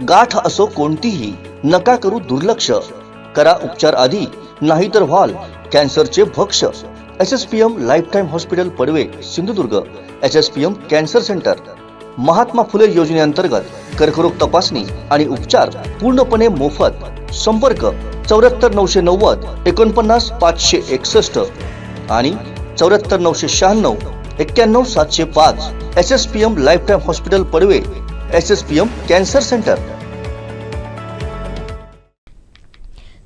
गाठ असो कोणतीही, नका करू दुर्लक्ष. करा उपचार आधी, नाहीतर व्हाल कॅन्सरचे भक्ष. SSPM lifetime hospital Padve Sindhudurg. SSPM cancer centre. Mahatma Phule योजनेअंतर्गत कर्करोग तपासणी आणि उपचार पूर्णपणे मोफत. संपर्क 74 990 49 561 आणि 74 996 91 705. SSPM lifetime hospital Padve. SSPM cancer centre.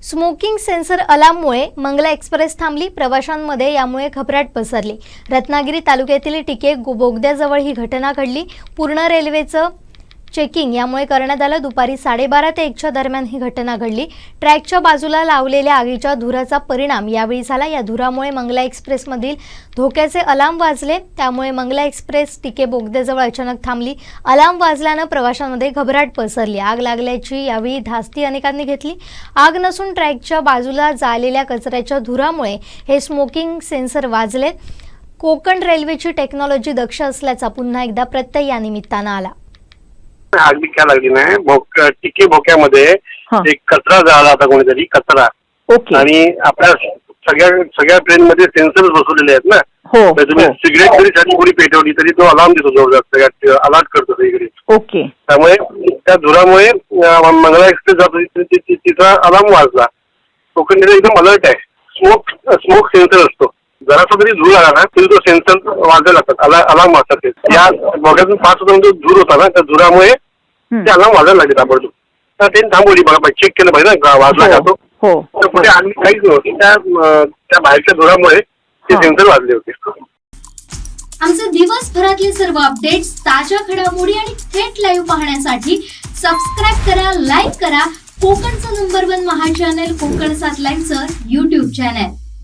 Smoking sensor अलार्ममुळे मंगला एक्सप्रेस थांबली. प्रवाशांमध्ये यामुळे घबराट पसरली. रत्नागिरी तालुक्यातील टिके बोगद्याजवळ ही घटना घडली. पूर्ण रेल्वेचं चेकिंग यामुळे करण्यात आलं. दुपारी 12:30 ते 1च्या दरम्यान ही घटना घडली. ट्रॅकच्या बाजूला लावलेल्या आगीच्या धुराचा परिणाम यावेळी झाला. या धुरामुळे मंगला एक्सप्रेसमधील धोक्याचे अलार्म वाजले. त्यामुळे मंगला एक्सप्रेस टिके बोगद्याजवळ अचानक थांबली. अलार्म वाजल्यानं प्रवाशांमध्ये घबराट पसरली. आग लागल्याची यावेळी धास्ती अनेकांनी घेतली. आग नसून ट्रॅकच्या बाजूला जाळलेल्या कचऱ्याच्या धुरामुळे हे स्मोकिंग सेन्सर वाजले. कोकण रेल्वेची टेक्नॉलॉजी दक्ष असल्याचा पुन्हा एकदा प्रत्यय या निमित्तानं आला. आग बी काय लागली नाही. टिके भोक्यामध्ये एक कचरा जाळला होता कोणीतरी, कचरा. आणि आपल्या सगळ्या ट्रेन मध्ये सेन्सर बसवलेले आहेत ना. तुम्ही सिगरेट जरी साठी कोणी पेटवली तरी तो अलार्म देतो, जोरदार सगळ्यात अलर्ट करतो सगळीकडे. त्यामुळे त्या धुरामुळे मंगला एक्सप्रेस जातो तिचा अलार्म वाजला. कोकण रेल्वे एकदम अलर्ट आहे. स्मोक सेन्सर असतो. जरासा तरी धूर आला ना तरी तो सेन्सर वाजायला लागतात, अलार्म वाजतात. या भोग्यातून पास होता जो धूर होता ना, त्या धुरामुळे ते अलार्म वाजायला लागले ताबडतोब. तर ट्रेन थांबवली. बघा चेक केलं पाहिजे ना वाजला का तो. तर पुढे आणखी काहीच नव्हती. त्या बाहेरच्या धुरामुळे ते सेन्सर वाजले होते. आमचे दिवसभरातले सर्व अपडेट्स, ताज्या घडामोडी आणि थेट लाईव्ह पाहण्यासाठी सबस्क्राईब करा, लाईक करा कोकणचं नंबर 1 महा चॅनल कोकण 7 लाईव्हचं YouTube चॅनल.